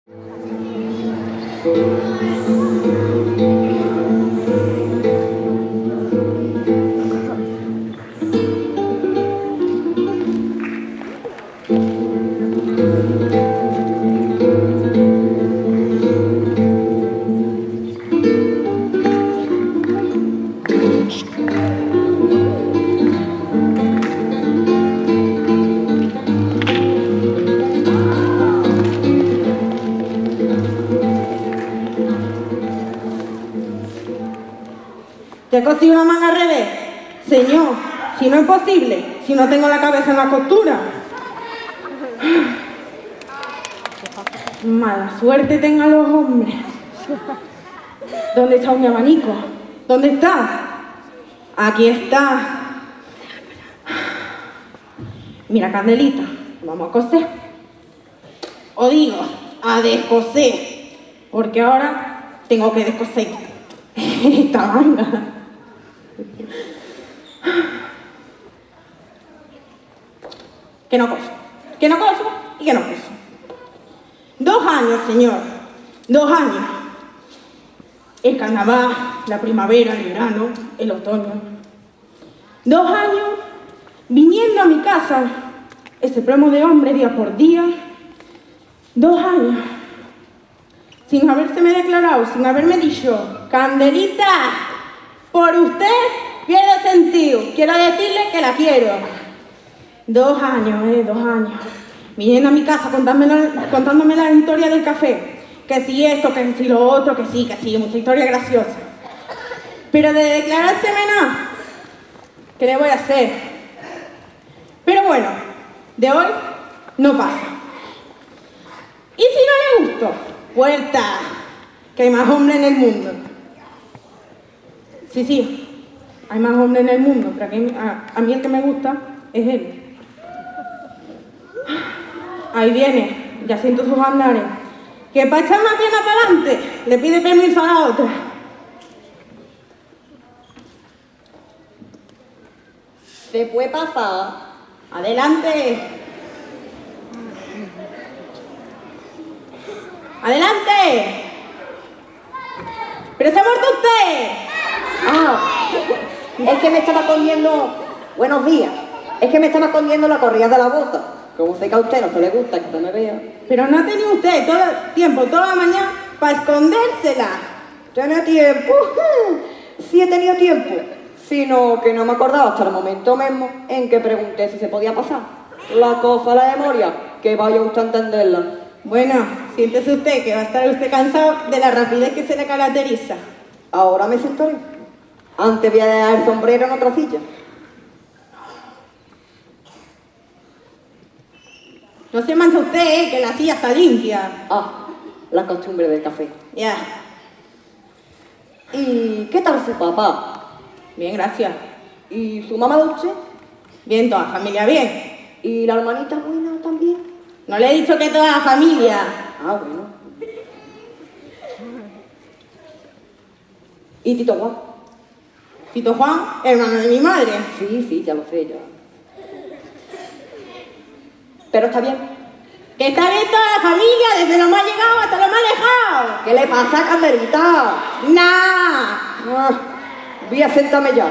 ¿Te he cosido la mano al revés? Señor, si no es posible, si no tengo la cabeza en la costura. Mala suerte tengan los hombres. ¿Dónde está mi abanico? ¿Dónde está? Aquí está. Mira, Candelita, vamos a coser. O digo, a descoser. Porque ahora tengo que descoser esta manga. Que no coso y que no coso. 2 años, señor, 2 años. El carnaval, la primavera, el verano, el otoño. 2 años viniendo a mi casa, ese promo de hombre día por día. 2 años sin habérseme declarado, sin haberme dicho, Candelita, por usted pierde sentido, quiero decirle que la quiero. 2 años, 2 años. Viniendo a mi casa contándome la historia del café. Que si esto, que si lo otro, que sí, mucha historia graciosa. Pero de declarárseme nada, ¿qué le voy a hacer? Pero bueno, de hoy no pasa. Y si no le gusto, puerta, que hay más hombres en el mundo. Sí, hay más hombres en el mundo, pero a mí el que me gusta es él. Ahí viene, ya siento sus andares. Que para echar una pierna para adelante, le pide permiso a la otra. ¿Se puede pasar? Adelante. ¡Adelante! ¡Pero se ha muerto usted! Es que me estaba escondiendo... Buenos días. Es que me estaba escondiendo la correa de la bota. Como sé que a usted no se le gusta que se me vea. Pero no ha tenido usted todo el tiempo, toda la mañana, para escondérsela. ¿Tiene tiempo? Sí he tenido tiempo. Sino que no me acordaba hasta el momento mismo en que pregunté si se podía pasar. La cosa, la memoria, que vaya usted a entenderla. Bueno, siéntese usted, que va a estar usted cansado de la rapidez que se le caracteriza. Ahora me sentaré. Antes voy a dejar el sombrero en otra silla. No se mancha usted, que la silla está limpia. La costumbre del café. Ya. ¿Y qué tal su papá? Bien, gracias. ¿Y su mamá de usted? Bien, toda la familia bien. ¿Y la hermanita buena también? No le he dicho que toda la familia. Bueno. ¿Y Tito Juan? Tito Juan, hermano de mi madre. Sí, ya lo sé, ya. Pero está bien. Que está bien toda la familia, desde lo más llegado hasta lo más lejano. ¿Qué le pasa, Candelita? Nah. Voy a sentarme ya.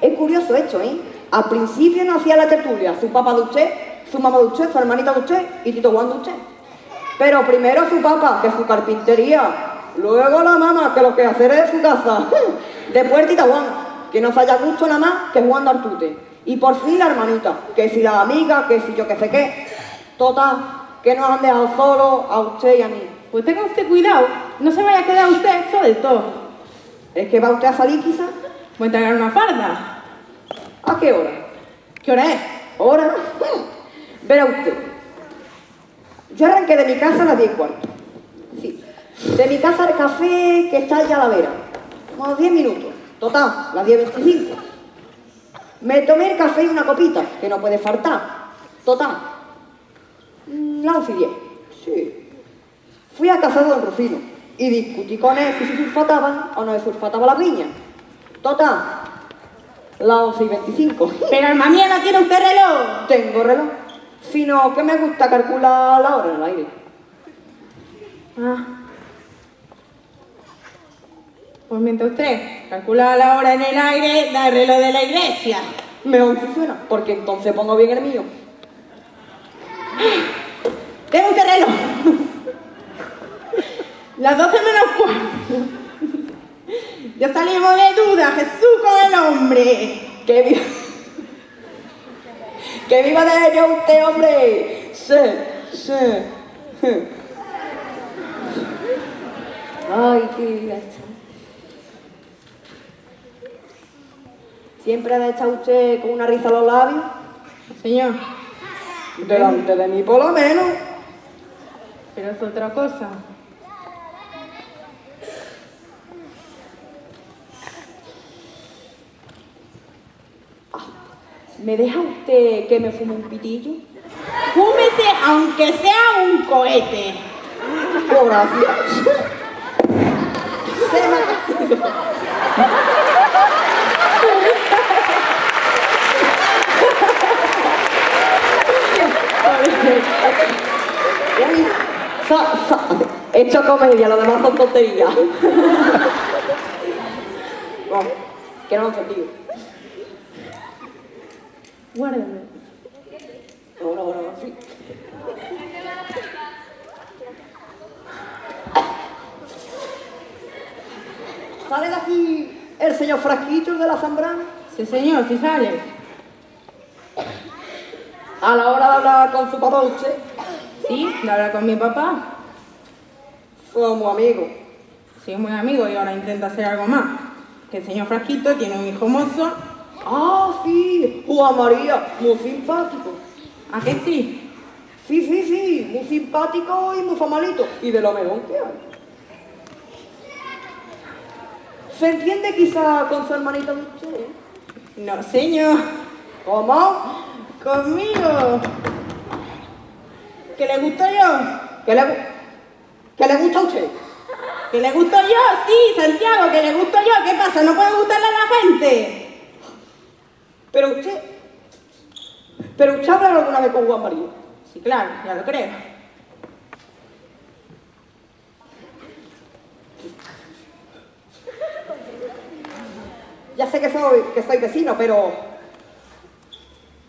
Es curioso esto, ¿eh? Al principio no hacía la tertulia, su papá de usted, su mamá de usted, su hermanita de usted y Tito Juan de usted. Pero primero su papá, que es su carpintería, luego la mamá, que lo que hacer es su casa. Después Tito Juan, que no se haya gusto nada más que jugando al tute. Y por fin la hermanita, que si la amiga, que si yo que sé qué. Total, que nos han dejado solos a usted y a mí. Pues tenga usted cuidado, no se vaya a quedar usted solo del todo. ¿Es que va usted a salir quizás? Voy a traer una farda. ¿A qué hora? ¿Qué hora es? ¿Hora? Verá usted. Yo arranqué de mi casa a las 10:15. Sí. De mi casa al café, que está allá a la vera. Unos 10 minutos. Total, las 10:25. Me tomé el café y una copita, que no puede faltar. Total. Las 11:10. Sí. Fui a casa de don Rufino. y discutí con él si se sulfataban o no se sulfataba la piña. Total, las 11:25. Pero alma mía, ¿no tiene usted reloj? Tengo reloj, sino que me gusta calcular la hora en el aire. Ah. Pues mientras usted calcula la hora en el aire, da el reloj de la iglesia. Mejor funciona, porque entonces pongo bien el mío. Tengo usted reloj. Las 12 menos cuarto. Ya salimos de duda, Jesús con el hombre. ¡Que viva de ello usted, hombre! Sí. Ay, qué gacha. ¿Siempre ha de estar usted con una risa a los labios? Señor. Delante de mí, por lo menos. Pero es otra cosa. ¿Me deja usted que me fume un pitillo? Fúmese aunque sea un cohete. Oh, gracias. Se me ha hecho comedia, lo demás son tonterías. No, que no han sentido. Guárdame. Bueno, sí. ¿Sale de aquí el señor Frasquito de la Zambrana? Sí, señor, sí sale. A la hora de hablar con su papá usted. Sí, de hablar con mi papá. Somos amigos. Sí, muy amigo y ahora intenta hacer algo más. Que el señor Frasquito tiene un hijo mozo. Ah, sí, Juan María, muy simpático. ¿A que sí? Sí, muy simpático y muy famalito. Y de lo mejor que hay. ¿Se entiende quizá con su hermanita de usted? No, señor. ¿Cómo? Conmigo. ¿Que le gusto yo? ¿Que le gusta a usted? ¿Que le gusto yo? Sí, Santiago, que le gusto yo. ¿Qué pasa? ¿No puede gustarle a la gente? Pero usted ha hablado alguna vez con Juan María. Sí, claro, ya lo creo. Ya sé que soy vecino, pero...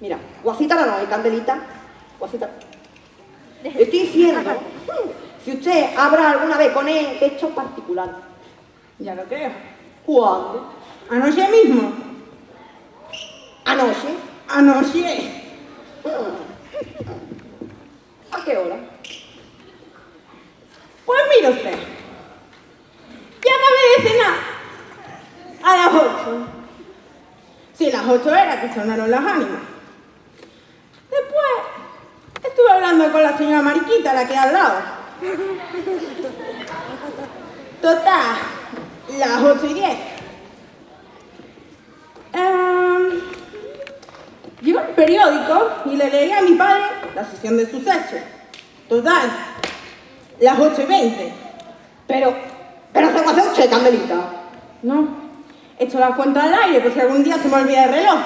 Mira, guasita no hay, Candelita. Guasita. Estoy diciendo, si usted habrá alguna vez con él hecho particular. Ya lo creo. ¿Cuándo? Anoche mismo. ¿Anoche? Anoche. ¿A qué hora? Pues mire usted. Ya acabé de cenar. A las 8. Sí, las 8 era que sonaron las ánimas. Después estuve hablando con la señora Mariquita, la que hay al lado. Total, las 8:10. Llegó el periódico y le leí a mi padre la sesión de sucesos. Total, las 8:20. Pero se me hace usted, Candelita. No, he hecho la cuenta al aire por si algún día se me olvida el reloj.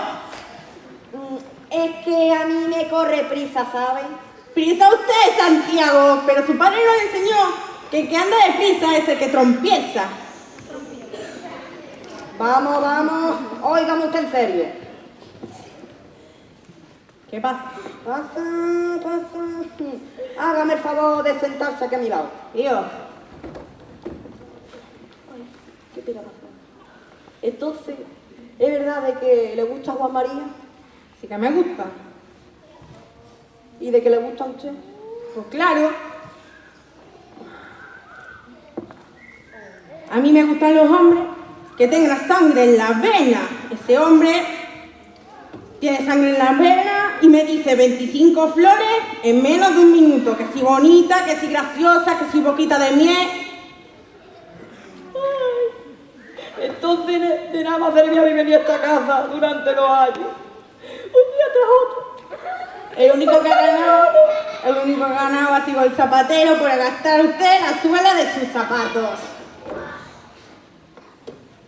Es que a mí me corre prisa, ¿saben? Prisa usted, Santiago, pero su padre nos enseñó que el que anda deprisa es el que trompieza. Vamos, óigame usted en serio. ¿Qué pasa? Pasa. Hágame el favor de sentarse aquí a mi lado. Tío, ¿Qué pega más? Entonces, ¿es verdad de que le gusta a Juan María? sí que me gusta. ¿Y de que le gusta a usted? Pues claro. A mí me gustan los hombres que tengan sangre en las venas. Ese hombre tiene sangre en las venas y me dice 25 flores en menos de un minuto. Que si bonita, que si graciosa, que si boquita de miel. Entonces, de nada más servía a venir a esta casa durante 2 años. Un día tras otro. El único que ha ganado ha sido el zapatero por gastar usted la suela de sus zapatos.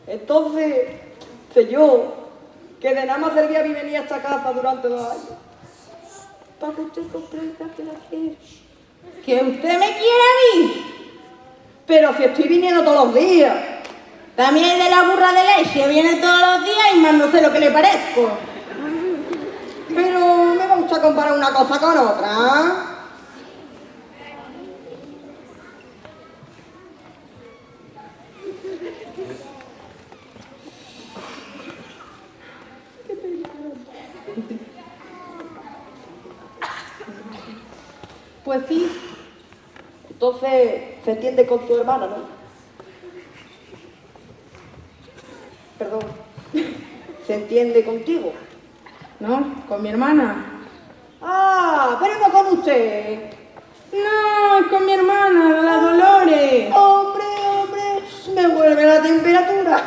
Entonces, sé yo que de nada más servía mi venir a esta casa durante 2 años. Para que usted comprenda que la quiero. ¿Que usted me quiere a mí? Pero si estoy viniendo todos los días. También de la burra de leche viene todos los días y más no sé lo que le parezco. Pero me va usted a comparar una cosa con otra. Pues sí. Entonces se entiende con su hermana, ¿no? Perdón. ¿Se entiende contigo? No, con mi hermana. Ah, pero no con usted. No, es con mi hermana, la Dolores. Hombre, me vuelve la temperatura.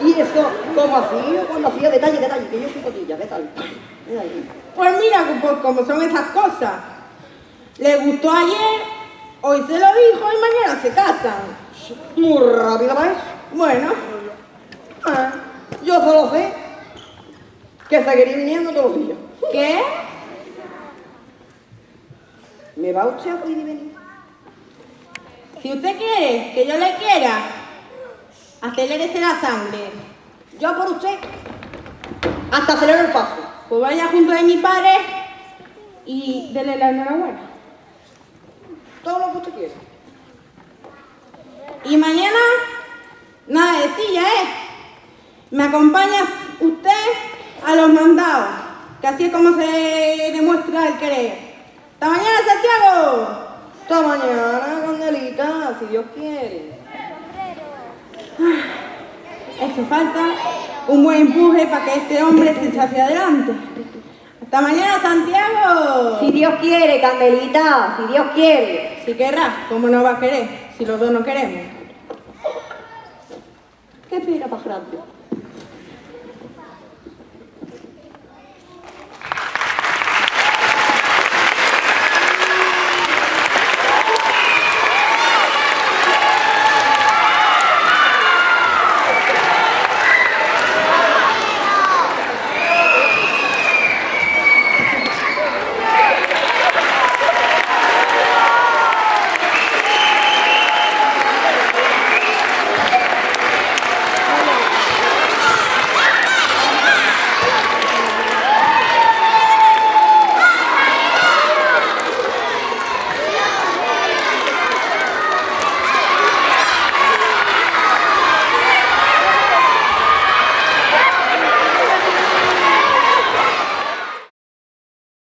¿Y eso cómo hacía? ¿Cuándo hacía? Detalle, que yo soy cotilla, detalle. Pues mira pues, cómo son esas cosas. Le gustó ayer, hoy se lo dijo y mañana se casan. Muy rápido, ¿ves? Bueno, Yo solo sé que seguiré viniendo todos los días. ¿qué? ¿Me va usted a pedir venir? Si usted quiere que yo le quiera, acelérese la sangre. Yo por usted hasta acelero el paso. Pues vaya junto de mi padre y dele la enhorabuena. Todo lo que usted quiera. Y mañana, nada de silla, me acompaña usted a los mandados, que así es como se demuestra el querer. ¡Hasta mañana, Santiago! Hasta mañana, Candelita, si Dios quiere. Hace falta un buen empuje para que este hombre se eche hacia adelante. ¡Hasta mañana, Santiago! Si Dios quiere, Candelita, si Dios quiere. Si querrá, ¿cómo no va a querer? Si los dos no queremos. ¿Qué pena más grande?